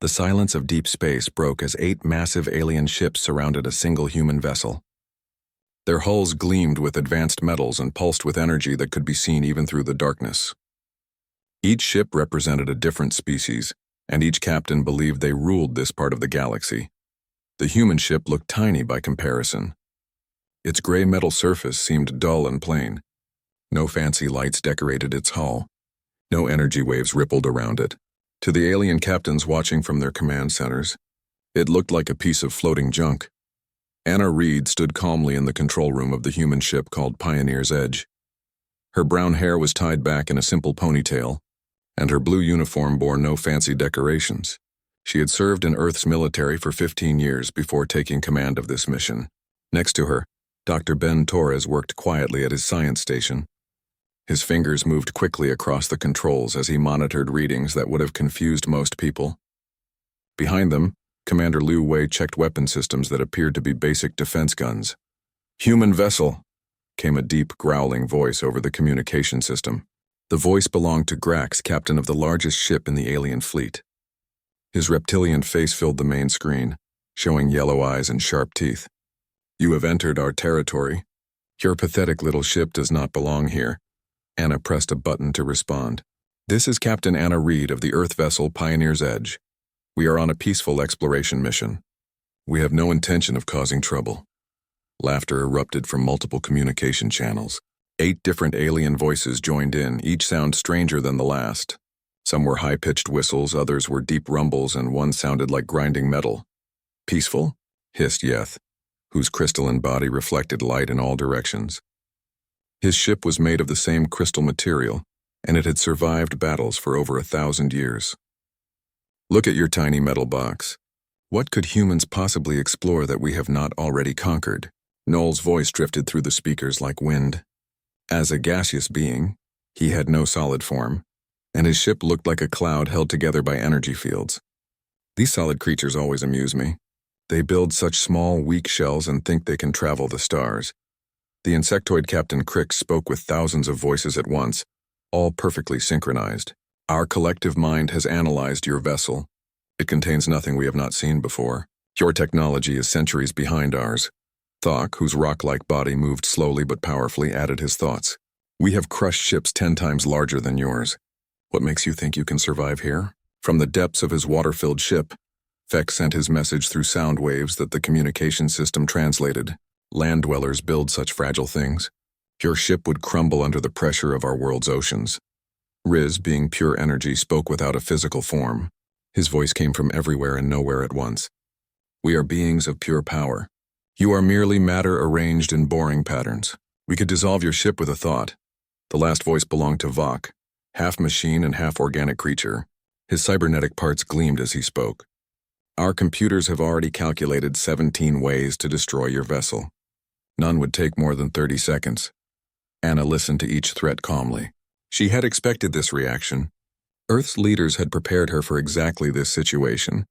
The silence of deep space broke as 8 massive alien ships surrounded a single human vessel. Their hulls gleamed with advanced metals and pulsed with energy that could be seen even through the darkness. Each ship represented a different species, and each captain believed they ruled this part of the galaxy. The human ship looked tiny by comparison. Its gray metal surface seemed dull and plain. No fancy lights decorated its hull. No energy waves rippled around it. To the alien captains watching from their command centers, it looked like a piece of floating junk. Anna Reed stood calmly in the control room of the human ship called Pioneer's Edge. Her brown hair was tied back in a simple ponytail, and her blue uniform bore no fancy decorations. She had served in Earth's military for 15 years before taking command of this mission. Next to her, Dr. Ben Torres worked quietly at his science station. His fingers moved quickly across the controls as he monitored readings that would have confused most people. Behind them, Commander Liu Wei checked weapon systems that appeared to be basic defense guns. "Human vessel," came a deep, growling voice over the communication system. The voice belonged to Grax, captain of the largest ship in the alien fleet. His reptilian face filled the main screen, showing yellow eyes and sharp teeth. "You have entered our territory. Your pathetic little ship does not belong here." Anna pressed a button to respond. "This is Captain Anna Reed of the Earth vessel Pioneer's Edge. We are on a peaceful exploration mission. We have no intention of causing trouble." Laughter erupted from multiple communication channels. 8 different alien voices joined in, each sound stranger than the last. Some were high-pitched whistles, others were deep rumbles, and one sounded like grinding metal. "Peaceful?" hissed Yeth, whose crystalline body reflected light in all directions. His ship was made of the same crystal material, and it had survived battles for over 1,000 years. "Look at your tiny metal box. What could humans possibly explore that we have not already conquered?" Noel's voice drifted through the speakers like wind. As a gaseous being, he had no solid form, and his ship looked like a cloud held together by energy fields. "These solid creatures always amuse me. They build such small, weak shells and think they can travel the stars." The insectoid Captain Crick spoke with thousands of voices at once, all perfectly synchronized. "Our collective mind has analyzed your vessel. It contains nothing we have not seen before. Your technology is centuries behind ours." Thok, whose rock-like body moved slowly but powerfully, added his thoughts. "We have crushed ships 10 times larger than yours. What makes you think you can survive here?" From the depths of his water-filled ship, Feck sent his message through sound waves that the communication system translated. "Land dwellers build such fragile things. Your ship would crumble under the pressure of our world's oceans." Riz, being pure energy, spoke without a physical form. His voice came from everywhere and nowhere at once. "We are beings of pure power. You are merely matter arranged in boring patterns. We could dissolve your ship with a thought." The last voice belonged to Vok, half machine and half organic creature. His cybernetic parts gleamed as he spoke. "Our computers have already calculated 17 ways to destroy your vessel. None would take more than 30 seconds. Anna listened to each threat calmly. She had expected this reaction. Earth's leaders had prepared her for exactly this situation.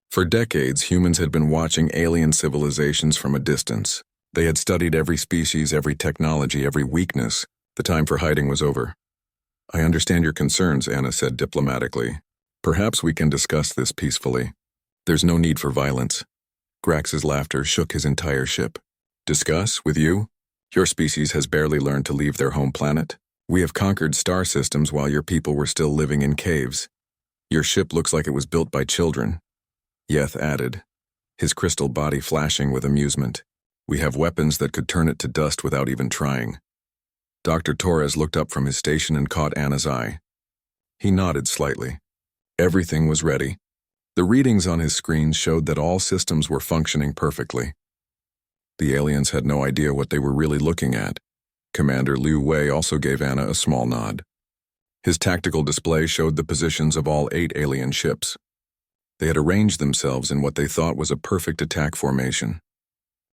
For decades, humans had been watching alien civilizations from a distance. They had studied every species, every technology, every weakness. The time for hiding was over. "I understand your concerns," Anna said diplomatically. "Perhaps we can discuss this peacefully. There's no need for violence." Grax's laughter shook his entire ship. "Discuss? With you? Your species has barely learned to leave their home planet. We have conquered star systems while your people were still living in caves. Your ship looks like it was built by children." Yeth added, his crystal body flashing with amusement. "We have weapons that could turn it to dust without even trying." Dr. Torres looked up from his station and caught Anna's eye. He nodded slightly. Everything was ready. The readings on his screen showed that all systems were functioning perfectly. The aliens had no idea what they were really looking at. Commander Liu Wei also gave Anna a small nod. His tactical display showed the positions of all 8 alien ships. They had arranged themselves in what they thought was a perfect attack formation.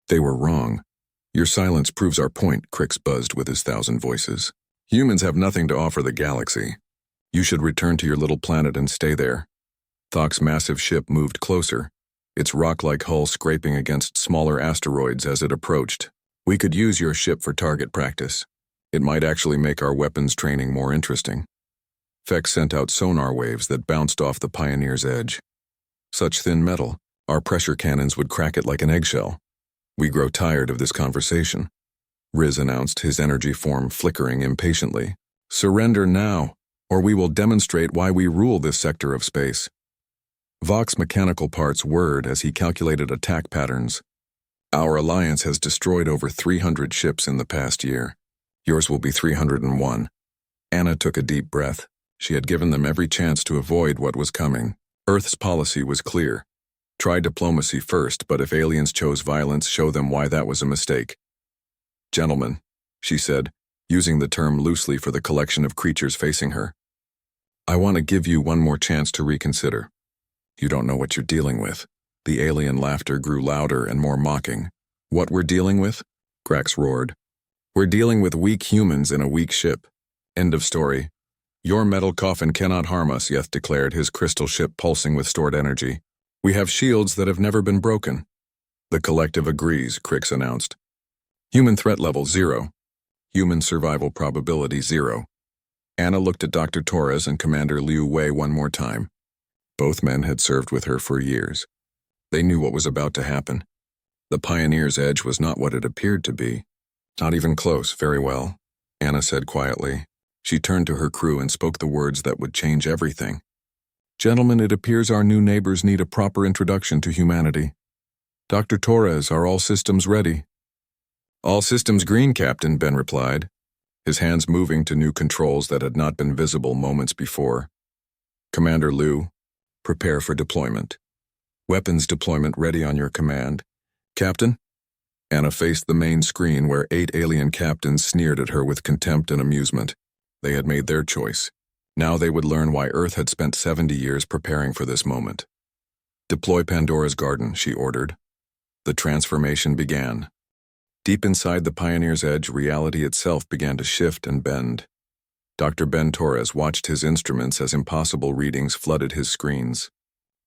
They were wrong. "Your silence proves our point," Crix buzzed with his 1,000 voices. "Humans have nothing to offer the galaxy. You should return to your little planet and stay there." Thok's massive ship moved closer, its rock-like hull scraping against smaller asteroids as it approached. "We could use your ship for target practice. It might actually make our weapons training more interesting." Feck sent out sonar waves that bounced off the Pioneer's Edge. Such thin metal, our pressure cannons would crack it like an eggshell. We grow tired of this conversation. Riz announced, his energy form flickering impatiently. Surrender now, or we will demonstrate why we rule this sector of space. Vox's mechanical parts whirred as he calculated attack patterns. Our alliance has destroyed over 300 ships in the past year. Yours will be 301. Anna took a deep breath. She had given them every chance to avoid what was coming. Earth's policy was clear. Try diplomacy first, but if aliens chose violence, show them why that was a mistake. Gentlemen, she said, using the term loosely for the collection of creatures facing her. I want to give you one more chance to reconsider. You don't know what you're dealing with. The alien laughter grew louder and more mocking. What we're dealing with? Grax roared. We're dealing with weak humans in a weak ship. End of story. Your metal coffin cannot harm us, Yeth declared, his crystal ship pulsing with stored energy. We have shields that have never been broken. The collective agrees, Crix announced. Human threat level 0. Human survival probability 0. Anna looked at Dr. Torres and Commander Liu Wei one more time. Both men had served with her for years. They knew what was about to happen. The Pioneer's edge was not what it appeared to be. Not even close. Very well, Anna said quietly. She turned to her crew and spoke the words that would change everything. Gentlemen, it appears our new neighbors need a proper introduction to humanity. Dr. Torres, are all systems ready? All systems green, Captain, Ben replied, his hands moving to new controls that had not been visible moments before. Commander Liu, prepare for deployment. Weapons deployment ready on your command. Captain? Anna faced the main screen where 8 alien captains sneered at her with contempt and amusement. They had made their choice. Now they would learn why Earth had spent 70 years preparing for this moment. Deploy Pandora's Garden, she ordered. The transformation began. Deep inside the Pioneer's edge, reality itself began to shift and bend. Dr. Ben Torres watched his instruments as impossible readings flooded his screens.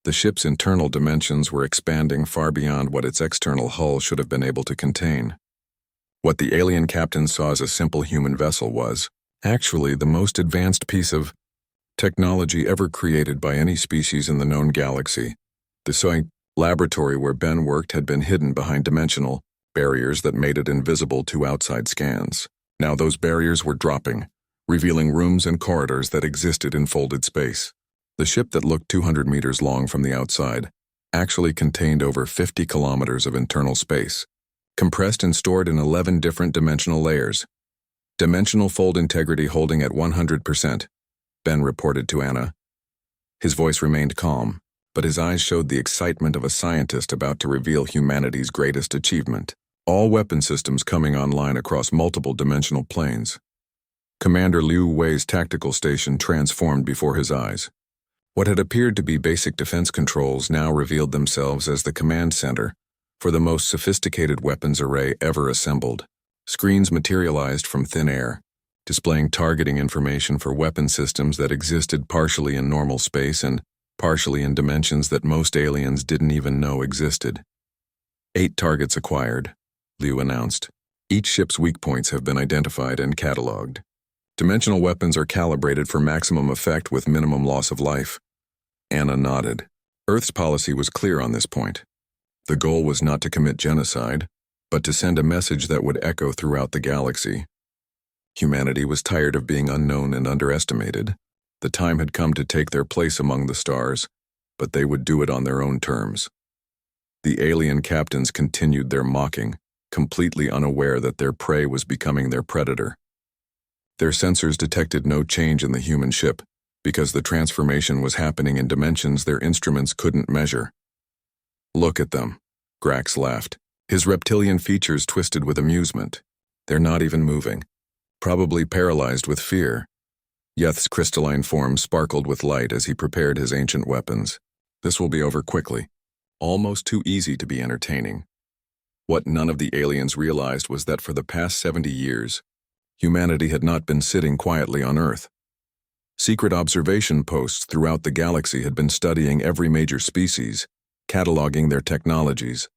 The ship's internal dimensions were expanding far beyond what its external hull should have been able to contain. What the alien captain saw as a simple human vessel was, actually, the most advanced piece of technology ever created by any species in the known galaxy. The Sci laboratory where Ben worked had been hidden behind dimensional barriers that made it invisible to outside scans. Now those barriers were dropping, revealing rooms and corridors that existed in folded space. The ship that looked 200 meters long from the outside actually contained over 50 kilometers of internal space, compressed and stored in 11 different dimensional layers. Dimensional fold integrity holding at 100%, Ben reported to Anna. His voice remained calm, but his eyes showed the excitement of a scientist about to reveal humanity's greatest achievement. All weapon systems coming online across multiple dimensional planes. Commander Liu Wei's tactical station transformed before his eyes. What had appeared to be basic defense controls now revealed themselves as the command center for the most sophisticated weapons array ever assembled. Screens materialized from thin air, displaying targeting information for weapon systems that existed partially in normal space and partially in dimensions that most aliens didn't even know existed. 8 targets acquired, Liu announced. Each ship's weak points have been identified and cataloged. Dimensional weapons are calibrated for maximum effect with minimum loss of life. Anna nodded. Earth's policy was clear on this point. The goal was not to commit genocide, but to send a message that would echo throughout the galaxy. Humanity was tired of being unknown and underestimated. The time had come to take their place among the stars, but they would do it on their own terms. The alien captains continued their mocking, completely unaware that their prey was becoming their predator. Their sensors detected no change in the human ship, because the transformation was happening in dimensions their instruments couldn't measure. Look at them, Grax laughed, his reptilian features twisted with amusement. They're not even moving, probably paralyzed with fear. Yeth's crystalline form sparkled with light as he prepared his ancient weapons. This will be over quickly. Almost too easy to be entertaining. What none of the aliens realized was that for the past 70 years, humanity had not been sitting quietly on Earth. Secret observation posts throughout the galaxy had been studying every major species, cataloging their technologies,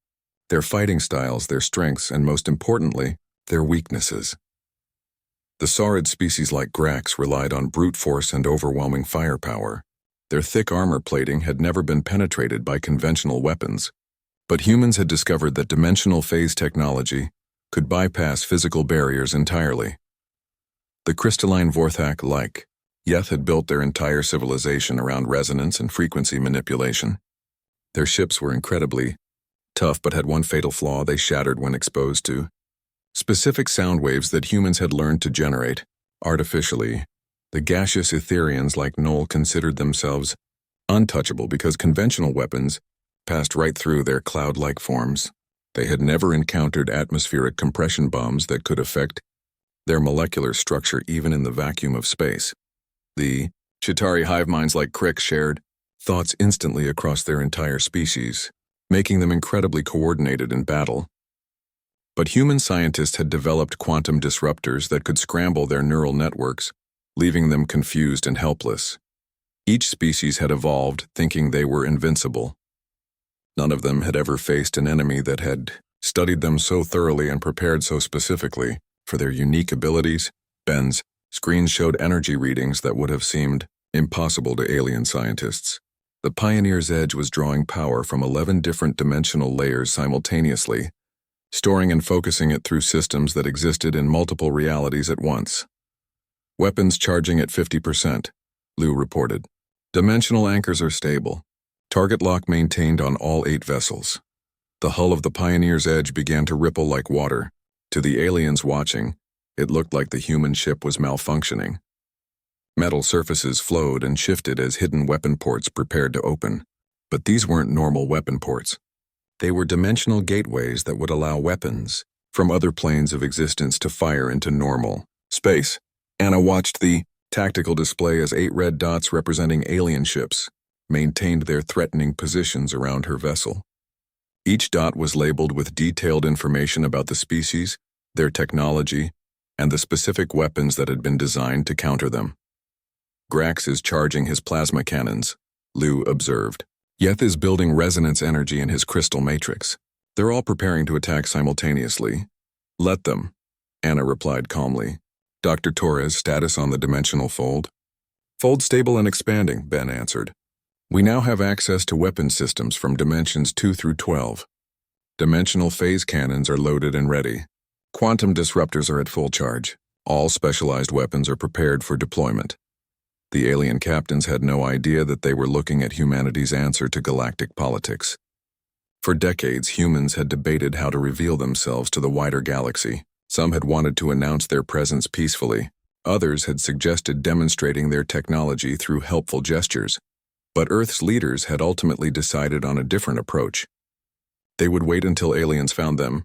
their fighting styles, their strengths, and most importantly, their weaknesses. The saurid species like Grax relied on brute force and overwhelming firepower. Their thick armor plating had never been penetrated by conventional weapons. But humans had discovered that dimensional phase technology could bypass physical barriers entirely. The crystalline Vorthak-like, Yeth had built their entire civilization around resonance and frequency manipulation. Their ships were incredibly tough but had one fatal flaw: they shattered when exposed to specific sound waves that humans had learned to generate artificially. The gaseous Etherians like Noel considered themselves untouchable because conventional weapons passed right through their cloud-like forms. They had never encountered atmospheric compression bombs that could affect their molecular structure even in the vacuum of space. The Chitauri hive minds like Crick shared thoughts instantly across their entire species, making them incredibly coordinated in battle. But human scientists had developed quantum disruptors that could scramble their neural networks, leaving them confused and helpless. Each species had evolved thinking they were invincible. None of them had ever faced an enemy that had studied them so thoroughly and prepared so specifically for their unique abilities. Ben's screens showed energy readings that would have seemed impossible to alien scientists. The Pioneer's Edge was drawing power from 11 different dimensional layers simultaneously, storing and focusing it through systems that existed in multiple realities at once. Weapons charging at 50%, Liu reported. Dimensional anchors are stable. Target lock maintained on all 8 vessels. The hull of the Pioneer's Edge began to ripple like water. To the aliens watching, it looked like the human ship was malfunctioning. Metal surfaces flowed and shifted as hidden weapon ports prepared to open. But these weren't normal weapon ports. They were dimensional gateways that would allow weapons from other planes of existence to fire into normal space. Anna watched the tactical display as 8 red dots representing alien ships maintained their threatening positions around her vessel. Each dot was labeled with detailed information about the species, their technology, and the specific weapons that had been designed to counter them. Grax is charging his plasma cannons, Liu observed. Yeth is building resonance energy in his crystal matrix. They're all preparing to attack simultaneously. Let them, Anna replied calmly. Dr. Torres, status on the dimensional fold? Fold stable and expanding, Ben answered. We now have access to weapon systems from dimensions 2 through 12. Dimensional phase cannons are loaded and ready. Quantum disruptors are at full charge. All specialized weapons are prepared for deployment. The alien captains had no idea that they were looking at humanity's answer to galactic politics. For decades, humans had debated how to reveal themselves to the wider galaxy. Some had wanted to announce their presence peacefully. Others had suggested demonstrating their technology through helpful gestures. But Earth's leaders had ultimately decided on a different approach. They would wait until aliens found them,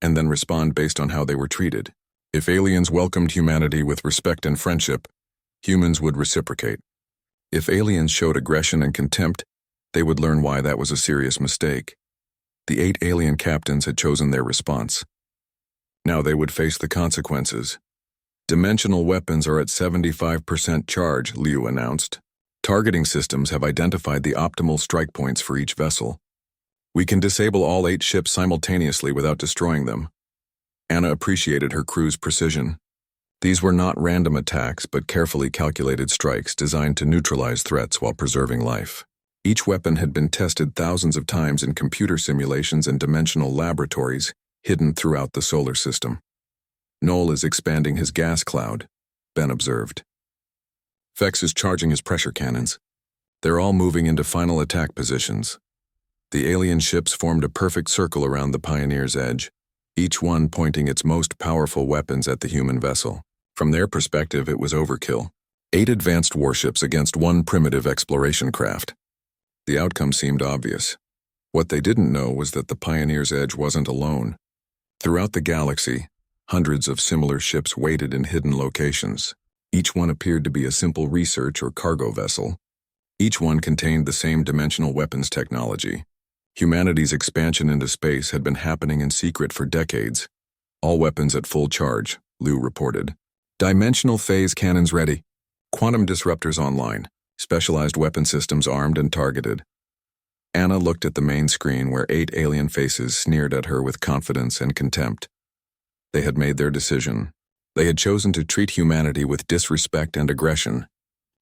and then respond based on how they were treated. If aliens welcomed humanity with respect and friendship, humans would reciprocate. If aliens showed aggression and contempt, they would learn why that was a serious mistake. The 8 alien captains had chosen their response. Now they would face the consequences. Dimensional weapons are at 75% charge, Liu announced. Targeting systems have identified the optimal strike points for each vessel. We can disable all 8 ships simultaneously without destroying them. Anna appreciated her crew's precision. These were not random attacks, but carefully calculated strikes designed to neutralize threats while preserving life. Each weapon had been tested thousands of times in computer simulations and dimensional laboratories hidden throughout the solar system. Noel is expanding his gas cloud, Ben observed. Vex is charging his pressure cannons. They're all moving into final attack positions. The alien ships formed a perfect circle around the Pioneer's Edge, each one pointing its most powerful weapons at the human vessel. From their perspective, it was overkill. 8 advanced warships against 1 primitive exploration craft. The outcome seemed obvious. What they didn't know was that the Pioneer's Edge wasn't alone. Throughout the galaxy, hundreds of similar ships waited in hidden locations. Each one appeared to be a simple research or cargo vessel. Each one contained the same dimensional weapons technology. Humanity's expansion into space had been happening in secret for decades. All weapons at full charge, Liu reported. Dimensional phase cannons ready. Quantum disruptors online. Specialized weapon systems armed and targeted. Anna looked at the main screen where 8 alien faces sneered at her with confidence and contempt. They had made their decision. They had chosen to treat humanity with disrespect and aggression.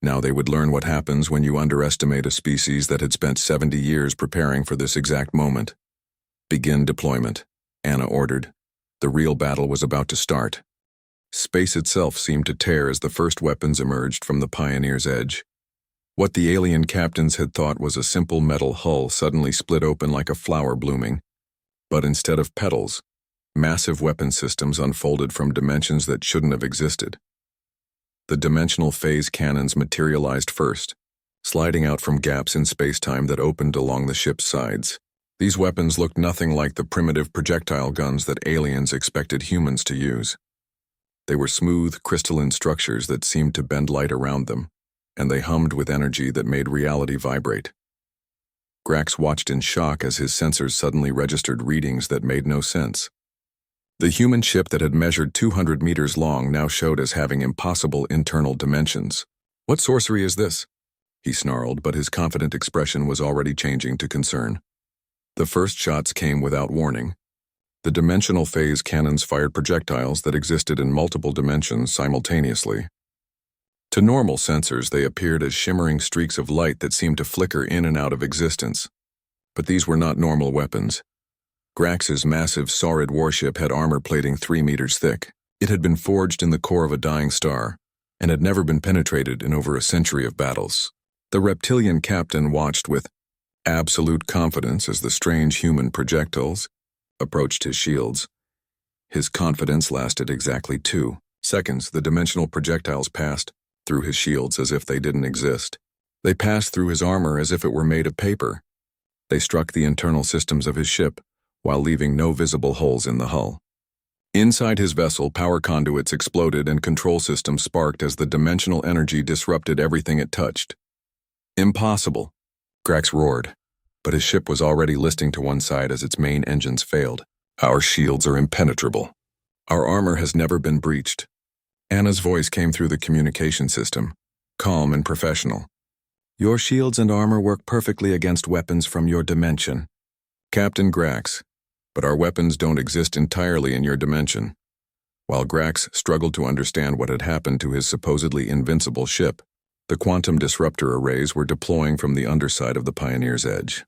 Now they would learn what happens when you underestimate a species that had spent 70 years preparing for this exact moment. Begin deployment, Anna ordered. The real battle was about to start. Space itself seemed to tear as the first weapons emerged from the Pioneer's edge. What the alien captains had thought was a simple metal hull suddenly split open like a flower blooming. But instead of petals, massive weapon systems unfolded from dimensions that shouldn't have existed. The dimensional phase cannons materialized first, sliding out from gaps in space-time that opened along the ship's sides. These weapons looked nothing like the primitive projectile guns that aliens expected humans to use. They were smooth, crystalline structures that seemed to bend light around them, and they hummed with energy that made reality vibrate. Grax watched in shock as his sensors suddenly registered readings that made no sense. The human ship that had measured 200 meters long now showed as having impossible internal dimensions. "What sorcery is this?" he snarled, but his confident expression was already changing to concern. The first shots came without warning. The dimensional phase cannons fired projectiles that existed in multiple dimensions simultaneously. To normal sensors, they appeared as shimmering streaks of light that seemed to flicker in and out of existence. But these were not normal weapons. Grax's massive Saurid warship had armor plating 3 meters thick. It had been forged in the core of a dying star, and had never been penetrated in over a century of battles. The reptilian captain watched with absolute confidence as the strange human projectiles approached his shields. His confidence lasted exactly 2 seconds. The dimensional projectiles passed through his shields as if they didn't exist. They passed through his armor as if it were made of paper. They struck the internal systems of his ship, while leaving no visible holes in the hull. Inside his vessel, power conduits exploded and control systems sparked as the dimensional energy disrupted everything it touched. "Impossible," Grax roared, but his ship was already listing to one side as its main engines failed. "Our shields are impenetrable. Our armor has never been breached." Anna's voice came through the communication system, calm and professional. "Your shields and armor work perfectly against weapons from your dimension, Captain Grax, but our weapons don't exist entirely in your dimension." While Grax struggled to understand what had happened to his supposedly invincible ship, the quantum disruptor arrays were deploying from the underside of the Pioneer's edge.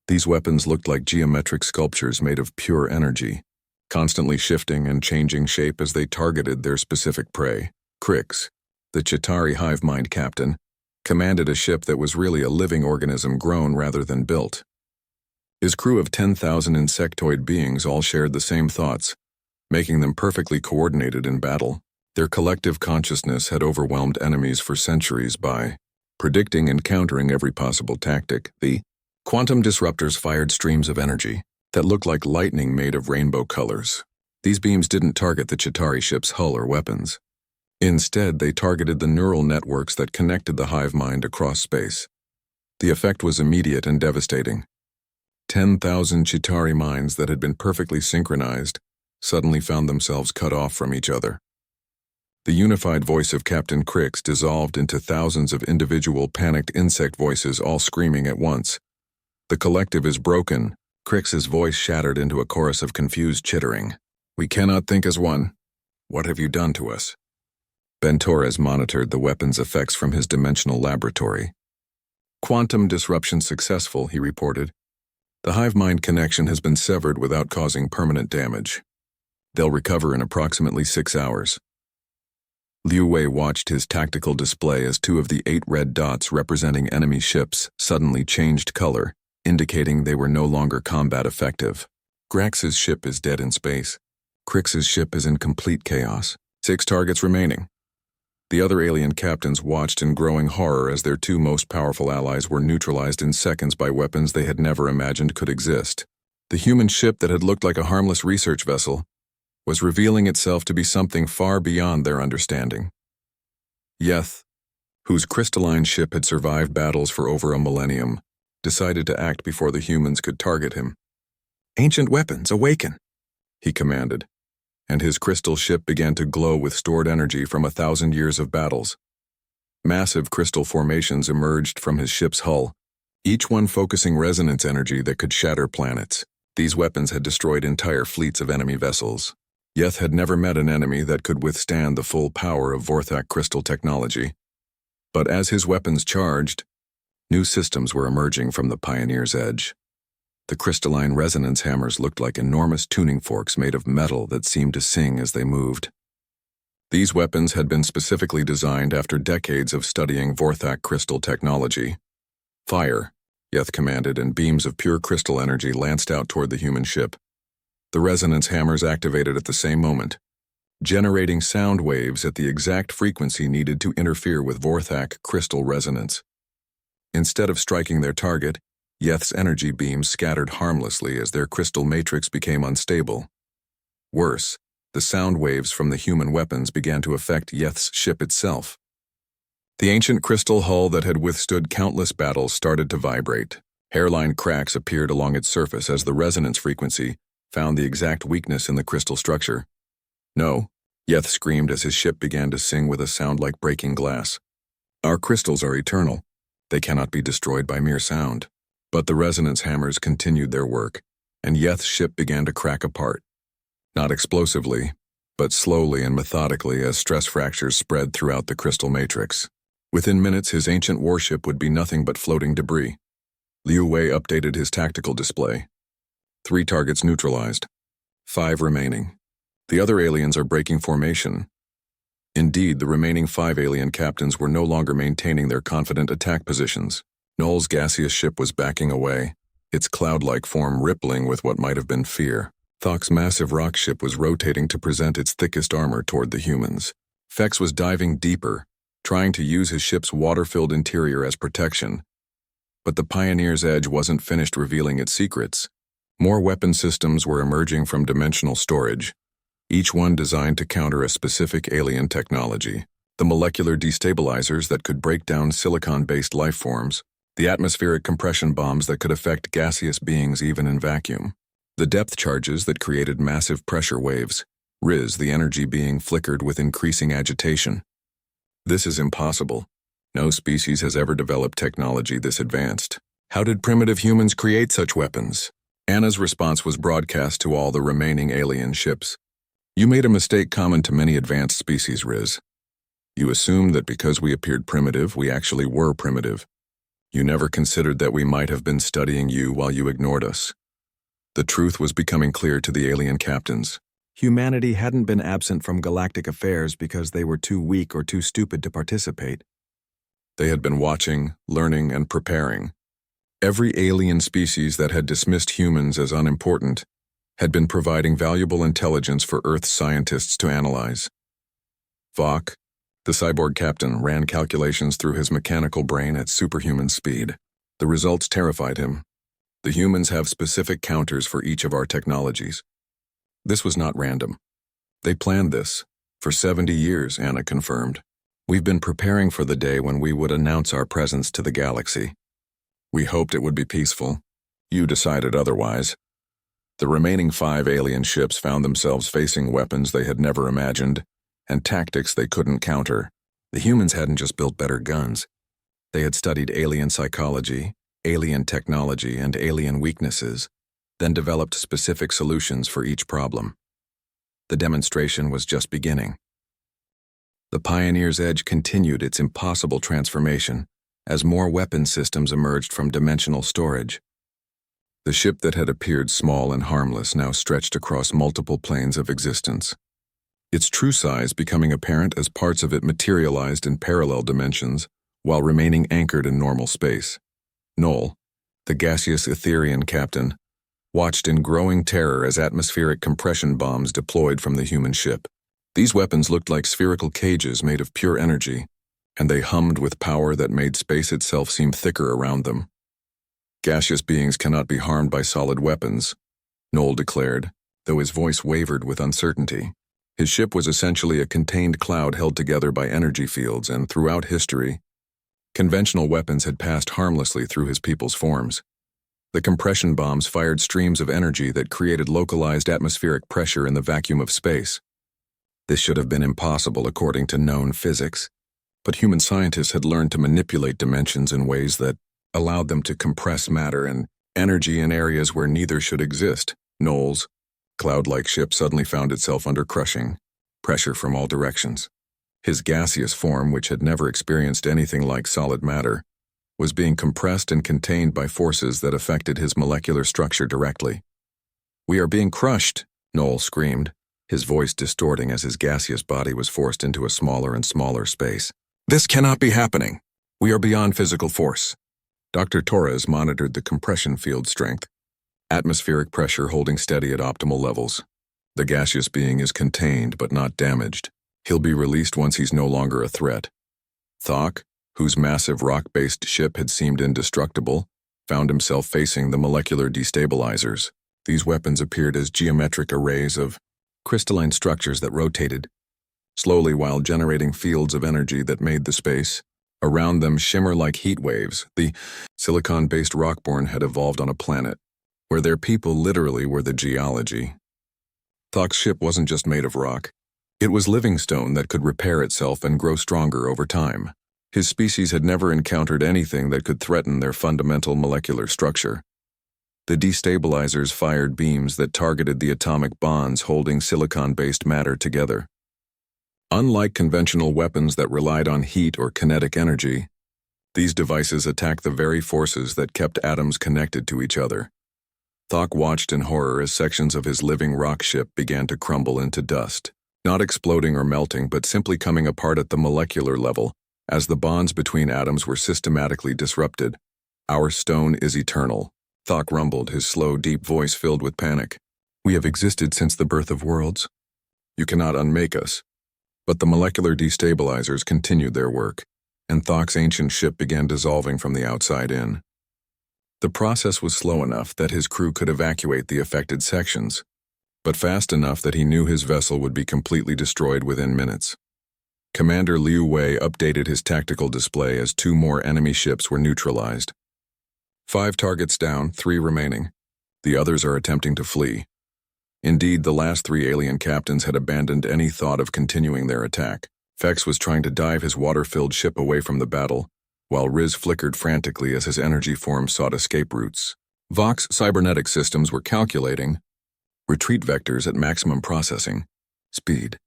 These weapons looked like geometric sculptures made of pure energy, constantly shifting and changing shape as they targeted their specific prey. Crix, the Chitauri hive mind captain, commanded a ship that was really a living organism grown rather than built. His crew of 10,000 insectoid beings all shared the same thoughts, making them perfectly coordinated in battle. Their collective consciousness had overwhelmed enemies for centuries by predicting and countering every possible tactic. The quantum disruptors fired streams of energy that looked like lightning made of rainbow colors. These beams didn't target the Chitauri ship's hull or weapons. Instead, they targeted the neural networks that connected the hive mind across space. The effect was immediate and devastating. 10,000 Chitauri minds that had been perfectly synchronized suddenly found themselves cut off from each other. The unified voice of Captain Crix dissolved into thousands of individual panicked insect voices all screaming at once. "The collective is broken." Crix's voice shattered into a chorus of confused chittering. "We cannot think as one. What have you done to us?" Ben Torres monitored the weapon's effects from his dimensional laboratory. "Quantum disruption successful," he reported. "The hive-mind connection has been severed without causing permanent damage. They'll recover in approximately 6 hours." Liu Wei watched his tactical display as 2 of the 8 red dots representing enemy ships suddenly changed color, indicating they were no longer combat effective. "Grax's ship is dead in space. Crix's ship is in complete chaos. 6 targets remaining." The other alien captains watched in growing horror as their 2 most powerful allies were neutralized in seconds by weapons they had never imagined could exist. The human ship that had looked like a harmless research vessel was revealing itself to be something far beyond their understanding. Yeth, whose crystalline ship had survived battles for over a millennium, decided to act before the humans could target him. "Ancient weapons, awaken," he commanded, and his crystal ship began to glow with stored energy from 1,000 years of battles. Massive crystal formations emerged from his ship's hull, each one focusing resonance energy that could shatter planets. These weapons had destroyed entire fleets of enemy vessels. Yeth had never met an enemy that could withstand the full power of Vorthak crystal technology. But as his weapons charged, new systems were emerging from the Pioneer's edge. The crystalline resonance hammers looked like enormous tuning forks made of metal that seemed to sing as they moved. These weapons had been specifically designed after decades of studying Vorthak crystal technology. Fire, Yeth commanded, and beams of pure crystal energy lanced out toward the human ship. The resonance hammers activated at the same moment, generating sound waves at the exact frequency needed to interfere with Vorthak crystal resonance. Instead of striking their target, Yeth's energy beams scattered harmlessly as their crystal matrix became unstable. Worse, the sound waves from the human weapons began to affect Yeth's ship itself. The ancient crystal hull that had withstood countless battles started to vibrate. Hairline cracks appeared along its surface as the resonance frequency found the exact weakness in the crystal structure. No, Yeth screamed as his ship began to sing with a sound like breaking glass. Our crystals are eternal. They cannot be destroyed by mere sound. But the resonance hammers continued their work, and Yeth's ship began to crack apart. Not explosively, but slowly and methodically as stress fractures spread throughout the crystal matrix. Within minutes, his ancient warship would be nothing but floating debris. Liu Wei updated his tactical display. 3 targets neutralized. 5 remaining. The other aliens are breaking formation. Indeed, the remaining 5 alien captains were no longer maintaining their confident attack positions. Null's gaseous ship was backing away, its cloud-like form rippling with what might have been fear. Thok's massive rock ship was rotating to present its thickest armor toward the humans. Fex was diving deeper, trying to use his ship's water-filled interior as protection. But the Pioneer's edge wasn't finished revealing its secrets. More weapon systems were emerging from dimensional storage, each one designed to counter a specific alien technology. The molecular destabilizers that could break down silicon-based life forms, the atmospheric compression bombs that could affect gaseous beings even in vacuum, the depth charges that created massive pressure waves, the energy being flickered with increasing agitation. This is impossible. No species has ever developed technology this advanced. How did primitive humans create such weapons? Anna's response was broadcast to all the remaining alien ships. You made a mistake common to many advanced species, Riz. You assumed that because we appeared primitive, we actually were primitive. You never considered that we might have been studying you while you ignored us. The truth was becoming clear to the alien captains. Humanity hadn't been absent from galactic affairs because they were too weak or too stupid to participate. They had been watching, learning, and preparing. Every alien species that had dismissed humans as unimportant had been providing valuable intelligence for Earth's scientists to analyze. Vok, the cyborg captain, ran calculations through his mechanical brain at superhuman speed. The results terrified him. The humans have specific counters for each of our technologies. This was not random. They planned this. For 70 years, Anna confirmed. We've been preparing for the day when we would announce our presence to the galaxy. We hoped it would be peaceful. You decided otherwise. The remaining 5 alien ships found themselves facing weapons they had never imagined, and tactics they couldn't counter. The humans hadn't just built better guns. They had studied alien psychology, alien technology, and alien weaknesses, then developed specific solutions for each problem. The demonstration was just beginning. The Pioneer's Edge continued its impossible transformation as more weapon systems emerged from dimensional storage. The ship that had appeared small and harmless now stretched across multiple planes of existence. Its true size becoming apparent as parts of it materialized in parallel dimensions while remaining anchored in normal space. Null, the gaseous Etherian captain, watched in growing terror as atmospheric compression bombs deployed from the human ship. These weapons looked like spherical cages made of pure energy, and they hummed with power that made space itself seem thicker around them. Gaseous beings cannot be harmed by solid weapons, Null declared, though his voice wavered with uncertainty. His ship was essentially a contained cloud held together by energy fields, and throughout history, conventional weapons had passed harmlessly through his people's forms. The compression bombs fired streams of energy that created localized atmospheric pressure in the vacuum of space. This should have been impossible according to known physics, but human scientists had learned to manipulate dimensions in ways that allowed them to compress matter and energy in areas where neither should exist. Null's cloud-like ship suddenly found itself under crushing pressure from all directions. His gaseous form, which had never experienced anything like solid matter, was being compressed and contained by forces that affected his molecular structure directly. "We are being crushed," Noel screamed, his voice distorting as his gaseous body was forced into a smaller and smaller space. "This cannot be happening. We are beyond physical force." Dr. Torres monitored the compression field strength, atmospheric pressure holding steady at optimal levels. The gaseous being is contained but not damaged. He'll be released once he's no longer a threat. Thok, whose massive rock-based ship had seemed indestructible, found himself facing the molecular destabilizers. These weapons appeared as geometric arrays of crystalline structures that rotated slowly while generating fields of energy that made the space around them shimmer like heat waves. The silicon-based rockborn had evolved on a planet where their people literally were the geology. Thok's ship wasn't just made of rock. It was living stone that could repair itself and grow stronger over time. His species had never encountered anything that could threaten their fundamental molecular structure. The destabilizers fired beams that targeted the atomic bonds holding silicon-based matter together. Unlike conventional weapons that relied on heat or kinetic energy, these devices attacked the very forces that kept atoms connected to each other. Thok watched in horror as sections of his living rock ship began to crumble into dust, not exploding or melting but simply coming apart at the molecular level as the bonds between atoms were systematically disrupted. "Our stone is eternal," Thok rumbled, his slow, deep voice filled with panic. "We have existed since the birth of worlds. You cannot unmake us." But the molecular destabilizers continued their work, and Thok's ancient ship began dissolving from the outside in. The process was slow enough that his crew could evacuate the affected sections, but fast enough that he knew his vessel would be completely destroyed within minutes. Commander Liu Wei updated his tactical display as 2 more enemy ships were neutralized. 5 targets down, 3 remaining. The others are attempting to flee. Indeed, the last 3 alien captains had abandoned any thought of continuing their attack. Fex was trying to dive his water-filled ship away from the battle, while Riz flickered frantically as his energy form sought escape routes. Vok's cybernetic systems were calculating retreat vectors at maximum processing speed.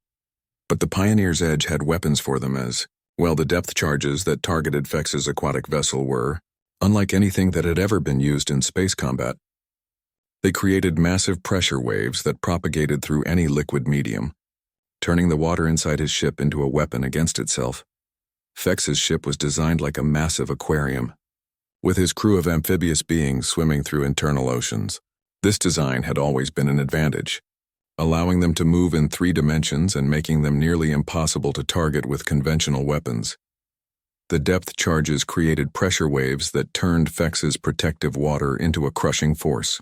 But the Pioneer's Edge had weapons for them as, well, the depth charges that targeted Fex's aquatic vessel were unlike anything that had ever been used in space combat. They created massive pressure waves that propagated through any liquid medium, turning the water inside his ship into a weapon against itself. Fex's ship was designed like a massive aquarium, with his crew of amphibious beings swimming through internal oceans. This design had always been an advantage, allowing them to move in 3 dimensions and making them nearly impossible to target with conventional weapons. The depth charges created pressure waves that turned Fex's protective water into a crushing force.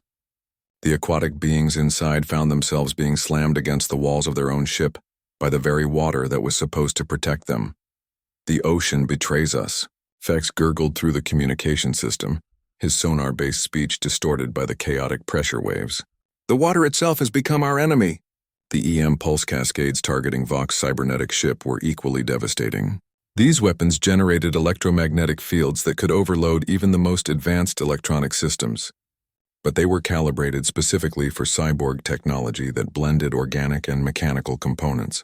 The aquatic beings inside found themselves being slammed against the walls of their own ship by the very water that was supposed to protect them. "The ocean betrays us," Fex gurgled through the communication system, his sonar-based speech distorted by the chaotic pressure waves. "The water itself has become our enemy." The EM pulse cascades targeting Vok's cybernetic ship were equally devastating. These weapons generated electromagnetic fields that could overload even the most advanced electronic systems. But they were calibrated specifically for cyborg technology that blended organic and mechanical components.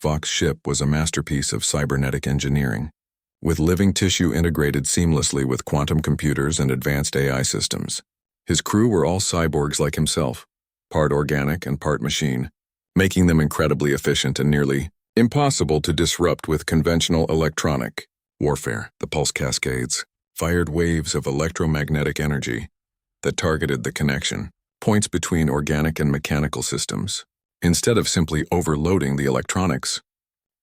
Vok's ship was a masterpiece of cybernetic engineering, with living tissue integrated seamlessly with quantum computers and advanced AI systems. His crew were all cyborgs like himself, part organic and part machine, making them incredibly efficient and nearly impossible to disrupt with conventional electronic warfare. The pulse cascades fired waves of electromagnetic energy that targeted the connection points between organic and mechanical systems. Instead of simply overloading the electronics,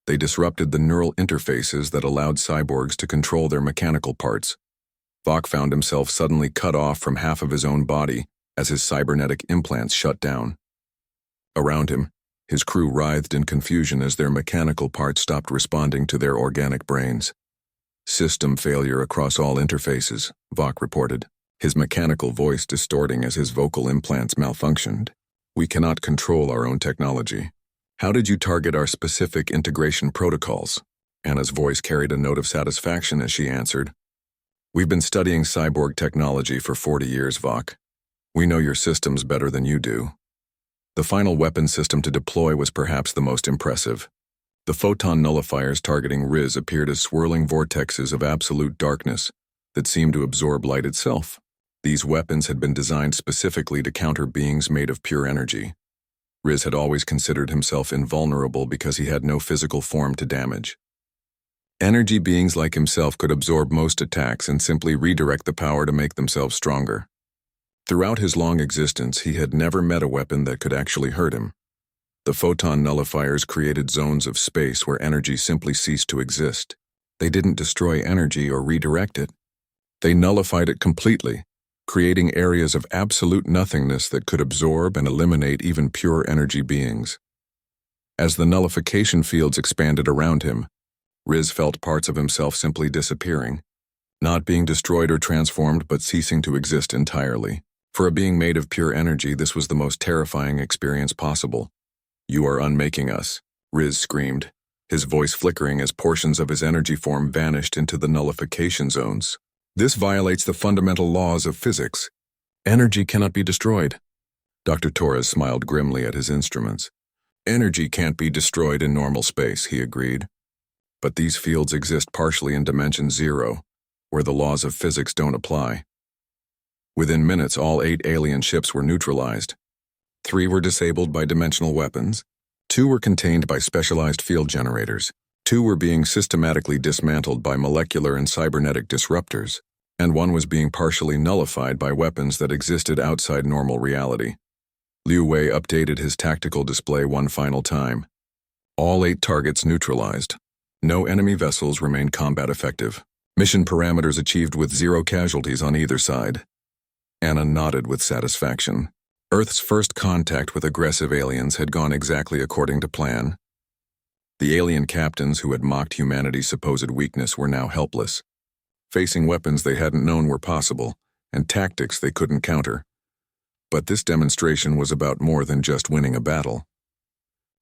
they disrupted the neural interfaces that allowed cyborgs to control their mechanical parts. Vok found himself suddenly cut off from half of his own body as his cybernetic implants shut down. Around him, his crew writhed in confusion as their mechanical parts stopped responding to their organic brains. "System failure across all interfaces," Vok reported, his mechanical voice distorting as his vocal implants malfunctioned. "We cannot control our own technology. How did you target our specific integration protocols?" Anna's voice carried a note of satisfaction as she answered. "We've been studying cyborg technology for 40 years, Vok. We know your systems better than you do." The final weapon system to deploy was perhaps the most impressive. The photon nullifiers targeting Riz appeared as swirling vortexes of absolute darkness that seemed to absorb light itself. These weapons had been designed specifically to counter beings made of pure energy. Riz had always considered himself invulnerable because he had no physical form to damage. Energy beings like himself could absorb most attacks and simply redirect the power to make themselves stronger. Throughout his long existence, he had never met a weapon that could actually hurt him. The photon nullifiers created zones of space where energy simply ceased to exist. They didn't destroy energy or redirect it. They nullified it completely, creating areas of absolute nothingness that could absorb and eliminate even pure energy beings. As the nullification fields expanded around him, Riz felt parts of himself simply disappearing, not being destroyed or transformed but ceasing to exist entirely. For a being made of pure energy, this was the most terrifying experience possible. "You are unmaking us," Riz screamed, his voice flickering as portions of his energy form vanished into the nullification zones. "This violates the fundamental laws of physics. Energy cannot be destroyed." Dr. Torres smiled grimly at his instruments. "Energy can't be destroyed in normal space," he agreed. "But these fields exist partially in Dimension Zero, where the laws of physics don't apply." Within minutes, all 8 alien ships were neutralized. 3 were disabled by dimensional weapons, 2 were contained by specialized field generators, 2 were being systematically dismantled by molecular and cybernetic disruptors, and 1 was being partially nullified by weapons that existed outside normal reality. Liu Wei updated his tactical display one final time. All 8 targets neutralized. No enemy vessels remained combat effective. Mission parameters achieved with 0 casualties on either side. Anna nodded with satisfaction. Earth's first contact with aggressive aliens had gone exactly according to plan. The alien captains who had mocked humanity's supposed weakness were now helpless, facing weapons they hadn't known were possible, and tactics they couldn't counter. But this demonstration was about more than just winning a battle.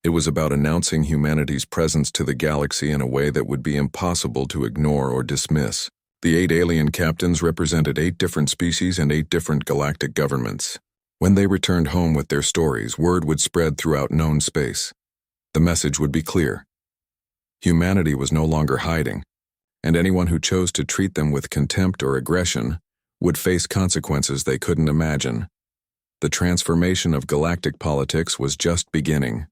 It was about announcing humanity's presence to the galaxy in a way that would be impossible to ignore or dismiss. The 8 alien captains represented 8 different species and 8 different galactic governments. When they returned home with their stories, word would spread throughout known space. The message would be clear. Humanity was no longer hiding, and anyone who chose to treat them with contempt or aggression would face consequences they couldn't imagine. The transformation of galactic politics was just beginning.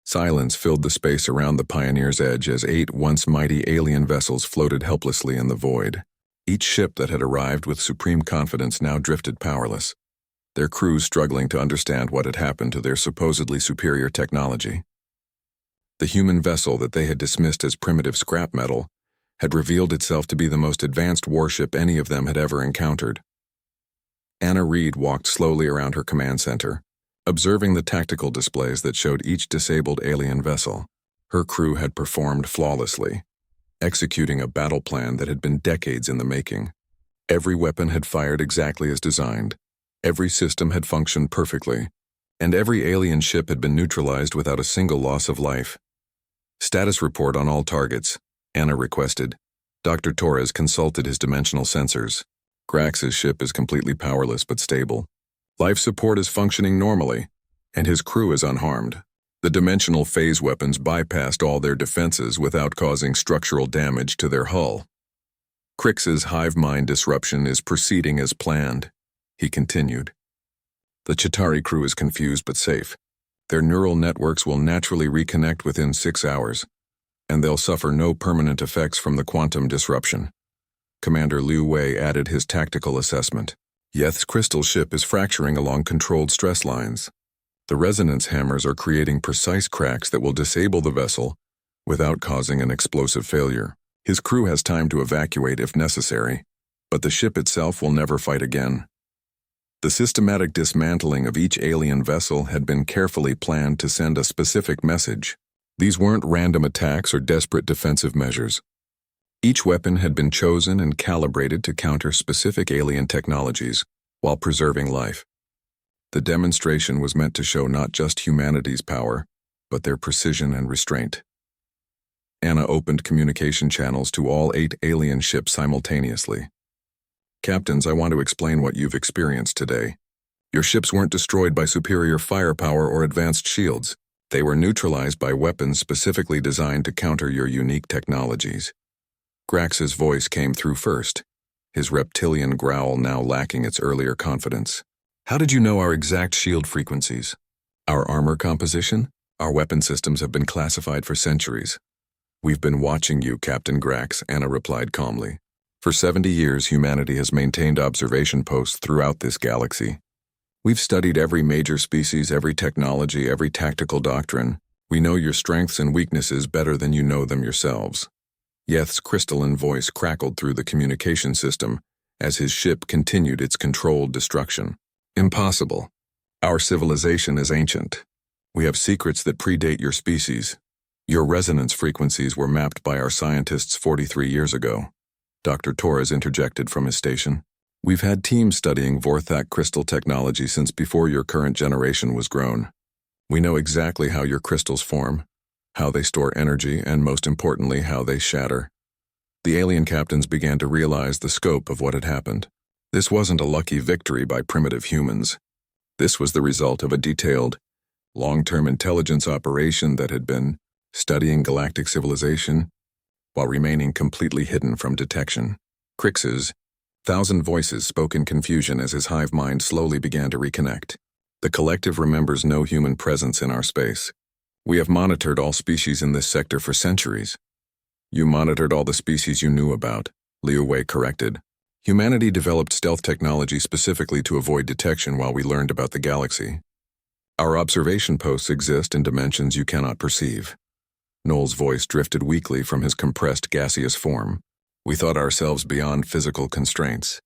Silence filled the space around the Pioneer's edge as 8 once mighty alien vessels floated helplessly in the void. Each ship that had arrived with supreme confidence now drifted powerless, their crews struggling to understand what had happened to their supposedly superior technology. The human vessel that they had dismissed as primitive scrap metal had revealed itself to be the most advanced warship any of them had ever encountered. Anna Reed walked slowly around her command center, observing the tactical displays that showed each disabled alien vessel. Her crew had performed flawlessly, executing a battle plan that had been decades in the making. Every weapon had fired exactly as designed, every system had functioned perfectly, and every alien ship had been neutralized without a single loss of life. "Status report on all targets," Anna requested. Dr. Torres consulted his dimensional sensors. "Grax's ship is completely powerless but stable. Life support is functioning normally, and his crew is unharmed. The dimensional phase weapons bypassed all their defenses without causing structural damage to their hull. Crix's hive mind disruption is proceeding as planned," he continued. "The Chitauri crew is confused but safe. Their neural networks will naturally reconnect within 6 hours, and they'll suffer no permanent effects from the quantum disruption." Commander Liu Wei added his tactical assessment. "Yeth's crystal ship is fracturing along controlled stress lines. The resonance hammers are creating precise cracks that will disable the vessel without causing an explosive failure. His crew has time to evacuate if necessary, but the ship itself will never fight again." The systematic dismantling of each alien vessel had been carefully planned to send a specific message. These weren't random attacks or desperate defensive measures. Each weapon had been chosen and calibrated to counter specific alien technologies while preserving life. The demonstration was meant to show not just humanity's power, but their precision and restraint. Anna opened communication channels to all 8 alien ships simultaneously. "Captains, I want to explain what you've experienced today. Your ships weren't destroyed by superior firepower or advanced shields. They were neutralized by weapons specifically designed to counter your unique technologies. Grax's voice came through first, his reptilian growl now lacking its earlier confidence. How did you know our exact shield frequencies? Our armor composition? Our weapon systems have been classified for centuries. We've been watching you, Captain Grax, Anna replied calmly. For 70 years, humanity has maintained observation posts throughout this galaxy. We've studied every major species, every technology, every tactical doctrine. We know your strengths and weaknesses better than you know them yourselves. Yeth's crystalline voice crackled through the communication system as his ship continued its controlled destruction. Impossible. Our civilization is ancient. We have secrets that predate your species. Your resonance frequencies were mapped by our scientists 43 years ago. Dr. Torres interjected from his station. We've had teams studying Vorthak crystal technology since before your current generation was grown. We know exactly how your crystals form, how they store energy, and most importantly, how they shatter. The alien captains began to realize the scope of what had happened. This wasn't a lucky victory by primitive humans. This was the result of a detailed, long-term intelligence operation that had been studying galactic civilization while remaining completely hidden from detection. Crix's 1,000 voices spoke in confusion as his hive mind slowly began to reconnect. The collective remembers no human presence in our space. We have monitored all species in this sector for centuries. You monitored all the species you knew about, Liu Wei corrected. Humanity developed stealth technology specifically to avoid detection while we learned about the galaxy. Our observation posts exist in dimensions you cannot perceive. Noel's voice drifted weakly from his compressed gaseous form. We thought ourselves beyond physical constraints.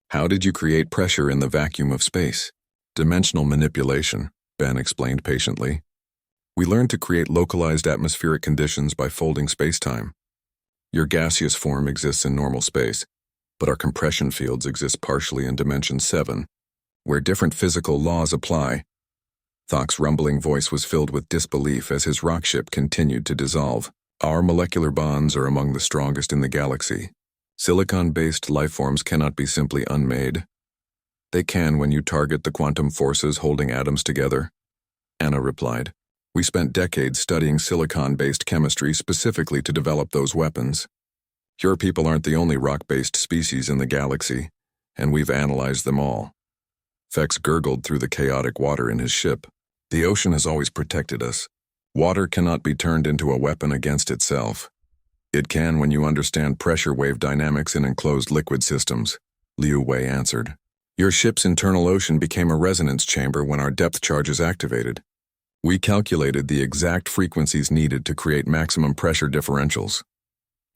How did you create pressure in the vacuum of space? Dimensional manipulation, Ben explained patiently. We learned to create localized atmospheric conditions by folding spacetime. Your gaseous form exists in normal space, but our compression fields exist partially in Dimension 7, where different physical laws apply. Thok's rumbling voice was filled with disbelief as his rockship continued to dissolve. Our molecular bonds are among the strongest in the galaxy. Silicon-based lifeforms cannot be simply unmade. They can when you target the quantum forces holding atoms together. Anna replied. We spent decades studying silicon-based chemistry specifically to develop those weapons. Your people aren't the only rock-based species in the galaxy, and we've analyzed them all. Fex gurgled through the chaotic water in his ship. The ocean has always protected us. Water cannot be turned into a weapon against itself. It can when you understand pressure wave dynamics in enclosed liquid systems, Liu Wei answered. Your ship's internal ocean became a resonance chamber when our depth charges activated. We calculated the exact frequencies needed to create maximum pressure differentials.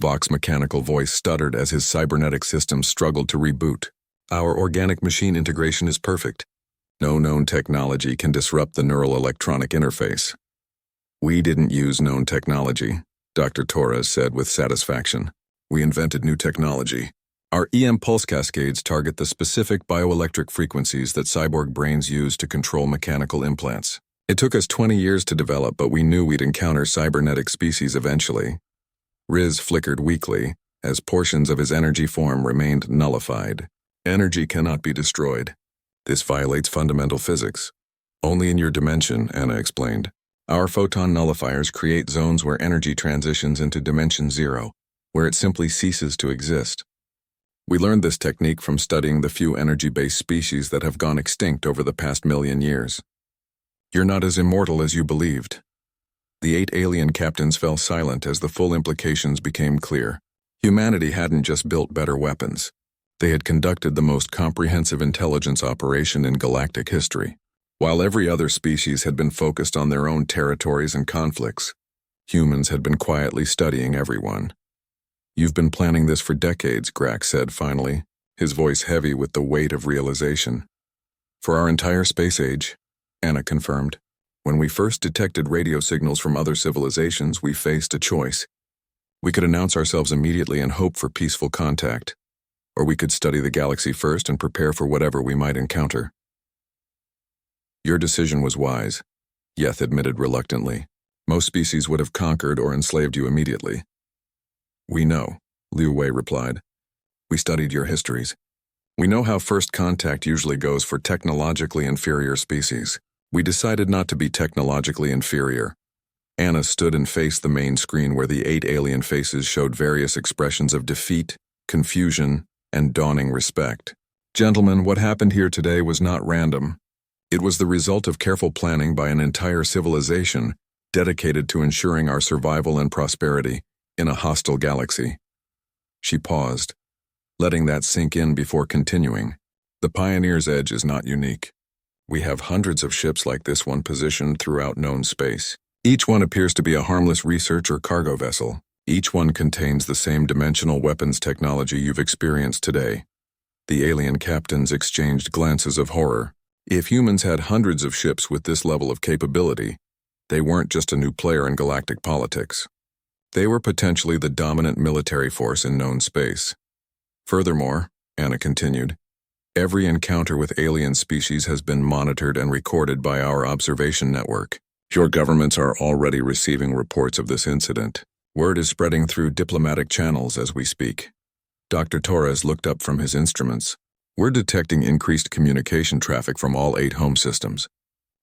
Vox's mechanical voice stuttered as his cybernetic system struggled to reboot. Our organic machine integration is perfect. No known technology can disrupt the neural electronic interface. We didn't use known technology, Dr. Torres said with satisfaction. We invented new technology. Our EM pulse cascades target the specific bioelectric frequencies that cyborg brains use to control mechanical implants. It took us 20 years to develop, but we knew we'd encounter cybernetic species eventually. Riz flickered weakly, as portions of his energy form remained nullified. Energy cannot be destroyed. This violates fundamental physics. Only in your dimension, Anna explained. Our photon nullifiers create zones where energy transitions into Dimension 0, where it simply ceases to exist. We learned this technique from studying the few energy-based species that have gone extinct over the past million years. You're not as immortal as you believed. The 8 alien captains fell silent as the full implications became clear. Humanity hadn't just built better weapons. They had conducted the most comprehensive intelligence operation in galactic history. While every other species had been focused on their own territories and conflicts, humans had been quietly studying everyone. You've been planning this for decades, Grax said finally, his voice heavy with the weight of realization. For our entire space age, Anna confirmed. When we first detected radio signals from other civilizations, we faced a choice. We could announce ourselves immediately and hope for peaceful contact, or we could study the galaxy first and prepare for whatever we might encounter. Your decision was wise, Yeth admitted reluctantly. Most species would have conquered or enslaved you immediately. We know, Liu Wei replied. We studied your histories. We know how first contact usually goes for technologically inferior species. We decided not to be technologically inferior. Anna stood and faced the main screen where the 8 alien faces showed various expressions of defeat, confusion, and dawning respect. Gentlemen, what happened here today was not random. It was the result of careful planning by an entire civilization dedicated to ensuring our survival and prosperity in a hostile galaxy. She paused, letting that sink in before continuing. The Pioneer's Edge is not unique. We have hundreds of ships like this one positioned throughout known space. Each one appears to be a harmless research or cargo vessel. Each one contains the same dimensional weapons technology you've experienced today. The alien captains exchanged glances of horror. If humans had hundreds of ships with this level of capability, they weren't just a new player in galactic politics. They were potentially the dominant military force in known space. Furthermore, Anna continued, every encounter with alien species has been monitored and recorded by our observation network. Your governments are already receiving reports of this incident. Word is spreading through diplomatic channels as we speak. Dr. Torres looked up from his instruments. We're detecting increased communication traffic from all 8 home systems.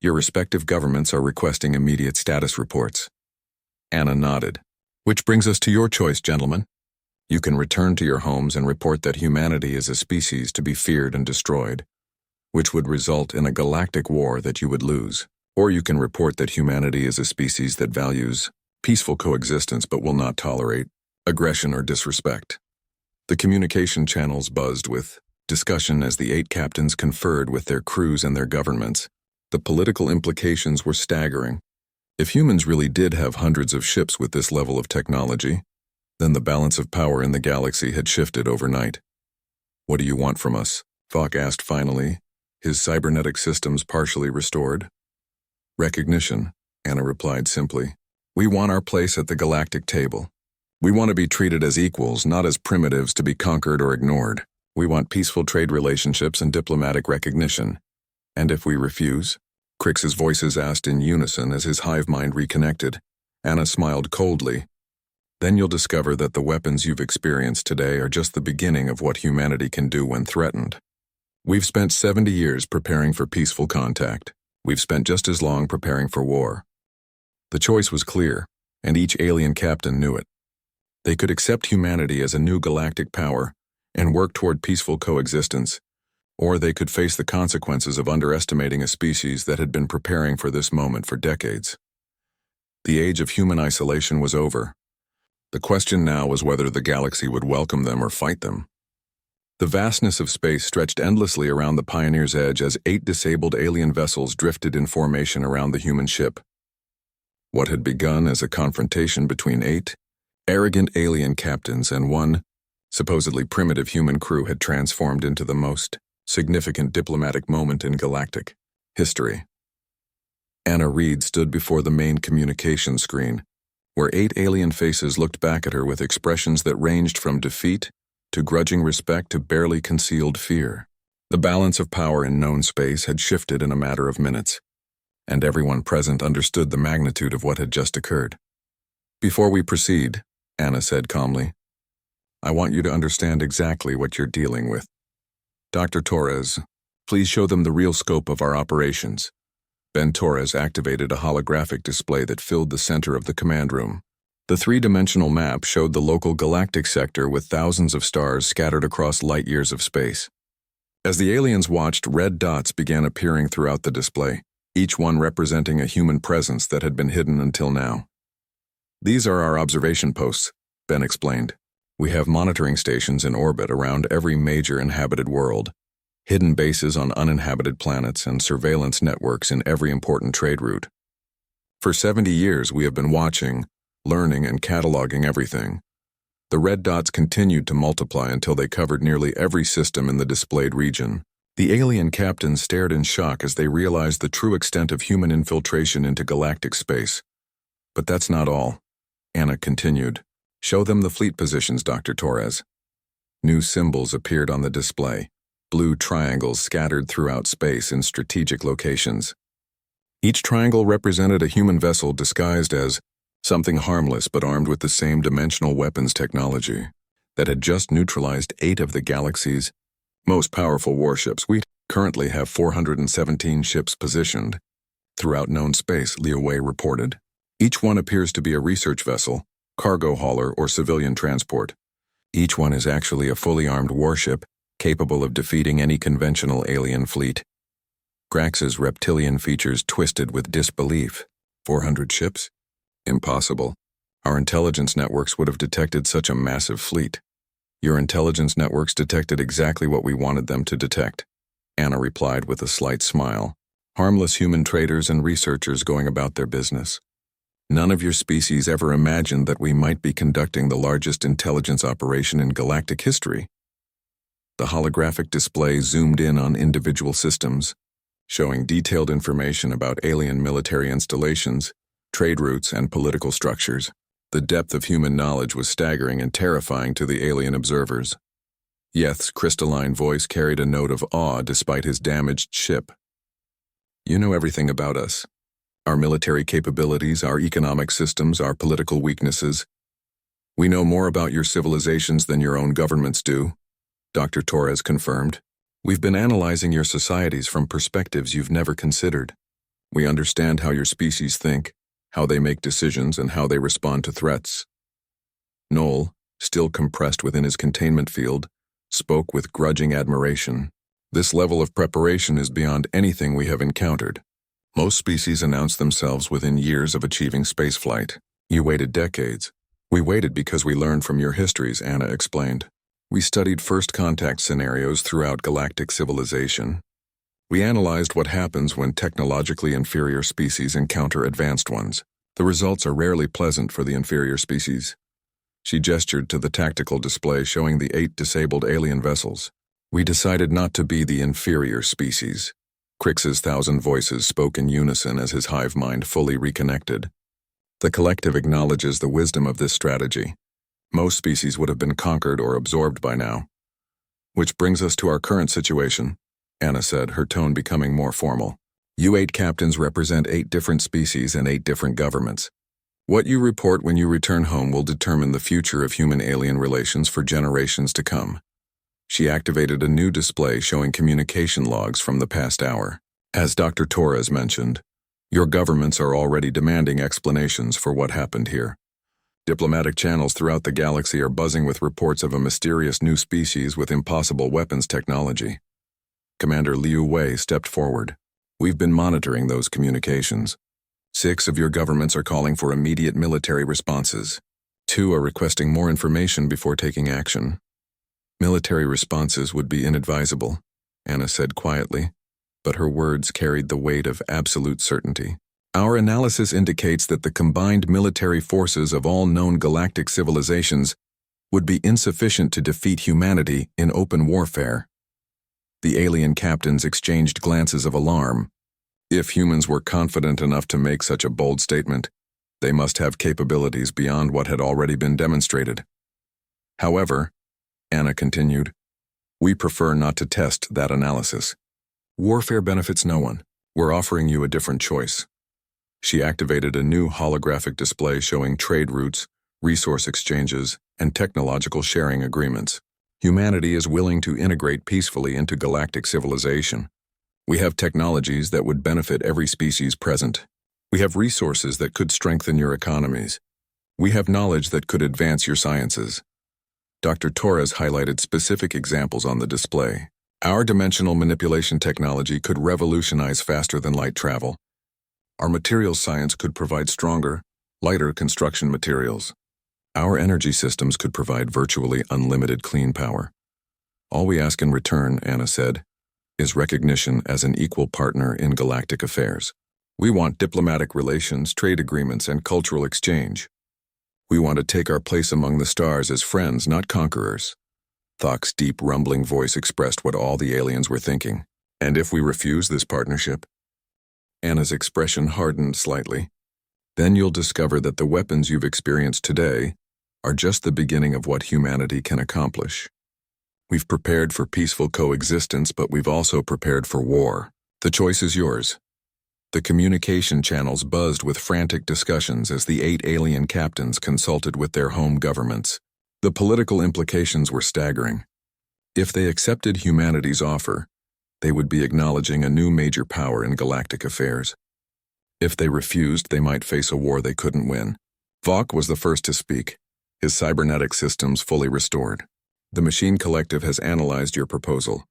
Your respective governments are requesting immediate status reports. Anna nodded. Which brings us to your choice, gentlemen. You can return to your homes and report that humanity is a species to be feared and destroyed, which would result in a galactic war that you would lose. Or you can report that humanity is a species that values peaceful coexistence but will not tolerate aggression or disrespect. The communication channels buzzed with discussion as the 8 captains conferred with their crews and their governments. The political implications were staggering. If humans really did have hundreds of ships with this level of technology, then the balance of power in the galaxy had shifted overnight. What do you want from us? Falk asked finally, his cybernetic systems partially restored. Recognition, Anna replied simply. We want our place at the galactic table. We want to be treated as equals, not as primitives to be conquered or ignored. We want peaceful trade relationships and diplomatic recognition. And if we refuse? Crix's voices asked in unison as his hive mind reconnected. Anna smiled coldly. Then you'll discover that the weapons you've experienced today are just the beginning of what humanity can do when threatened. We've spent 70 years preparing for peaceful contact. We've spent just as long preparing for war. The choice was clear, and each alien captain knew it. They could accept humanity as a new galactic power and work toward peaceful coexistence, or they could face the consequences of underestimating a species that had been preparing for this moment for decades. The age of human isolation was over. The question now was whether the galaxy would welcome them or fight them. The vastness of space stretched endlessly around the Pioneer's Edge as 8 disabled alien vessels drifted in formation around the human ship. What had begun as a confrontation between 8 arrogant alien captains and 1 supposedly primitive human crew had transformed into the most significant diplomatic moment in galactic history. Anna Reed stood before the main communication screen, where 8 alien faces looked back at her with expressions that ranged from defeat to grudging respect to barely concealed fear. The balance of power in known space had shifted in a matter of minutes, and everyone present understood the magnitude of what had just occurred. Before we proceed, Anna said calmly, I want you to understand exactly what you're dealing with. Dr. Torres, please show them the real scope of our operations. Ben Torres activated a holographic display that filled the center of the command room. The 3-dimensional map showed the local galactic sector with thousands of stars scattered across light years of space. As the aliens watched, red dots began appearing throughout the display, each one representing a human presence that had been hidden until now. These are our observation posts, Ben explained. We have monitoring stations in orbit around every major inhabited world, hidden bases on uninhabited planets, and surveillance networks in every important trade route. For 70 years, we have been watching, learning, and cataloging everything. The red dots continued to multiply until they covered nearly every system in the displayed region. The alien captains stared in shock as they realized the true extent of human infiltration into galactic space. But that's not all. Anna continued. Show them the fleet positions, Dr. Torres. New symbols appeared on the display, blue triangles scattered throughout space in strategic locations. Each triangle represented a human vessel disguised as something harmless but armed with the same dimensional weapons technology that had just neutralized 8 of the galaxy's most powerful warships. We currently have 417 ships positioned, throughout known space, Liu Wei reported. Each one appears to be a research vessel, cargo hauler, or civilian transport. Each one is actually a fully armed warship, capable of defeating any conventional alien fleet. Grax's reptilian features twisted with disbelief. 400 ships? Impossible. Our intelligence networks would have detected such a massive fleet. Your intelligence networks detected exactly what we wanted them to detect, Anna replied with a slight smile. Harmless human traders and researchers going about their business. None of your species ever imagined that we might be conducting the largest intelligence operation in galactic history. The holographic display zoomed in on individual systems, showing detailed information about alien military installations, trade routes, and political structures. The depth of human knowledge was staggering and terrifying to the alien observers. Yeth's crystalline voice carried a note of awe despite his damaged ship. You know everything about us. Our military capabilities, our economic systems, our political weaknesses. We know more about your civilizations than your own governments do, Dr. Torres confirmed. We've been analyzing your societies from perspectives you've never considered. We understand how your species think, how they make decisions, and how they respond to threats. Noel, still compressed within his containment field, spoke with grudging admiration. This level of preparation is beyond anything we have encountered. Most species announce themselves within years of achieving spaceflight. You waited decades. We waited because we learned from your histories, Anna explained. We studied first contact scenarios throughout galactic civilization. We analyzed what happens when technologically inferior species encounter advanced ones. The results are rarely pleasant for the inferior species. She gestured to the tactical display showing the 8 disabled alien vessels. We decided not to be the inferior species. Crix's 1,000 voices spoke in unison as his hive mind fully reconnected. The collective acknowledges the wisdom of this strategy. Most species would have been conquered or absorbed by now. Which brings us to our current situation, Anna said, her tone becoming more formal. You 8 captains represent 8 different species and 8 different governments. What you report when you return home will determine the future of human-alien relations for generations to come. She activated a new display showing communication logs from the past hour. As Dr. Torres mentioned, your governments are already demanding explanations for what happened here. Diplomatic channels throughout the galaxy are buzzing with reports of a mysterious new species with impossible weapons technology. Commander Liu Wei stepped forward. We've been monitoring those communications. 6 of your governments are calling for immediate military responses. 2 are requesting more information before taking action. Military responses would be inadvisable, Anna said quietly, but her words carried the weight of absolute certainty. Our analysis indicates that the combined military forces of all known galactic civilizations would be insufficient to defeat humanity in open warfare. The alien captains exchanged glances of alarm. If humans were confident enough to make such a bold statement, they must have capabilities beyond what had already been demonstrated. However, Anna continued, we prefer not to test that analysis. Warfare benefits no one. We're offering you a different choice. She activated a new holographic display showing trade routes, resource exchanges, and technological sharing agreements. Humanity is willing to integrate peacefully into galactic civilization. We have technologies that would benefit every species present. We have resources that could strengthen your economies. We have knowledge that could advance your sciences. Dr. Torres highlighted specific examples on the display. Our dimensional manipulation technology could revolutionize faster-than-light travel. Our materials science could provide stronger, lighter construction materials. Our energy systems could provide virtually unlimited clean power. All we ask in return, Anna said, is recognition as an equal partner in galactic affairs. We want diplomatic relations, trade agreements, and cultural exchange. We want to take our place among the stars as friends, not conquerors. Thok's deep, rumbling voice expressed what all the aliens were thinking. And if we refuse this partnership? Anna's expression hardened slightly. Then you'll discover that the weapons you've experienced today are just the beginning of what humanity can accomplish. We've prepared for peaceful coexistence, but we've also prepared for war. The choice is yours. The communication channels buzzed with frantic discussions as the 8 alien captains consulted with their home governments. The political implications were staggering. If they accepted humanity's offer, they would be acknowledging a new major power in galactic affairs. If they refused, they might face a war they couldn't win. Vok was the first to speak, his cybernetic systems fully restored. The Machine Collective has analyzed your proposal.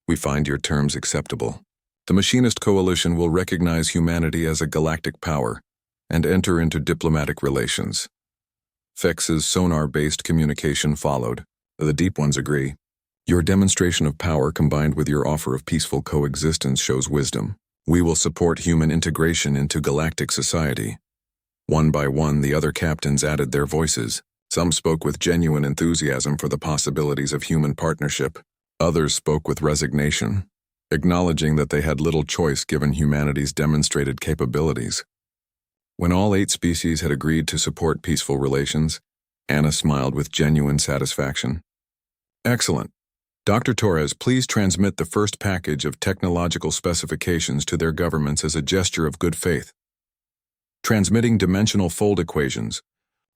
We find your terms acceptable. The Machinist Coalition will recognize humanity as a galactic power and enter into diplomatic relations. Fex's sonar-based communication followed. The Deep Ones agree. Your demonstration of power combined with your offer of peaceful coexistence shows wisdom. We will support human integration into galactic society. One by one, the other captains added their voices. Some spoke with genuine enthusiasm for the possibilities of human partnership. Others spoke with resignation, acknowledging that they had little choice given humanity's demonstrated capabilities. When all 8 species had agreed to support peaceful relations, Anna smiled with genuine satisfaction. Excellent. Dr. Torres, please transmit the first package of technological specifications to their governments as a gesture of good faith. Transmitting dimensional fold equations,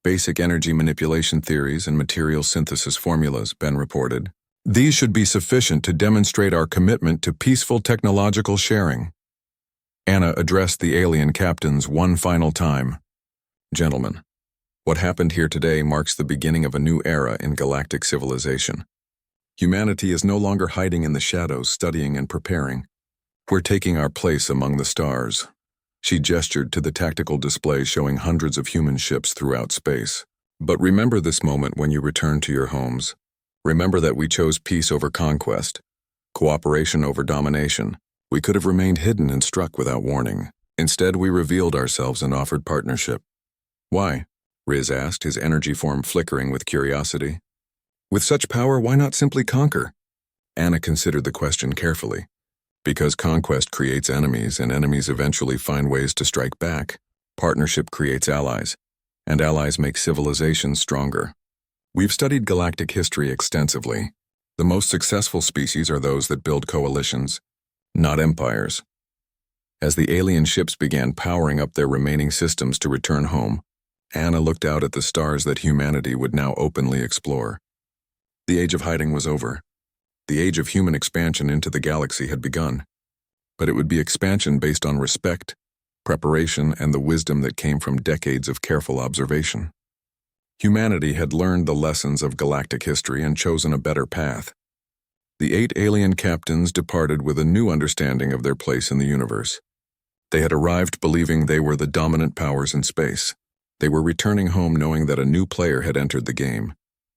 basic energy manipulation theories, and material synthesis formulas, Ben reported. These should be sufficient to demonstrate our commitment to peaceful technological sharing. Anna addressed the alien captains one final time. Gentlemen, what happened here today marks the beginning of a new era in galactic civilization. Humanity is no longer hiding in the shadows, studying and preparing. We're taking our place among the stars. She gestured to the tactical display showing hundreds of human ships throughout space. But remember this moment when you return to your homes. Remember that we chose peace over conquest, cooperation over domination. We could have remained hidden and struck without warning. Instead, we revealed ourselves and offered partnership. Why? Riz asked, his energy form flickering with curiosity. With such power, why not simply conquer? Anna considered the question carefully. Because conquest creates enemies, and enemies eventually find ways to strike back. Partnership creates allies, and allies make civilizations stronger. We've studied galactic history extensively. The most successful species are those that build coalitions, not empires. As the alien ships began powering up their remaining systems to return home, Anna looked out at the stars that humanity would now openly explore. The age of hiding was over. The age of human expansion into the galaxy had begun. But it would be expansion based on respect, preparation, and the wisdom that came from decades of careful observation. Humanity had learned the lessons of galactic history and chosen a better path. The 8 alien captains departed with a new understanding of their place in the universe. They had arrived believing they were the dominant powers in space. They were returning home knowing that a new player had entered the game,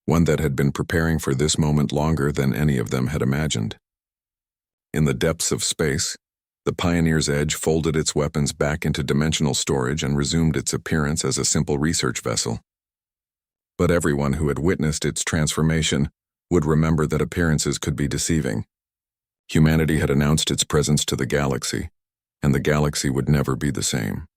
one that had been preparing for this moment longer than any of them had imagined. In the depths of space, the Pioneer's Edge folded its weapons back into dimensional storage and resumed its appearance as a simple research vessel. But everyone who had witnessed its transformation would remember that appearances could be deceiving. Humanity had announced its presence to the galaxy, and the galaxy would never be the same.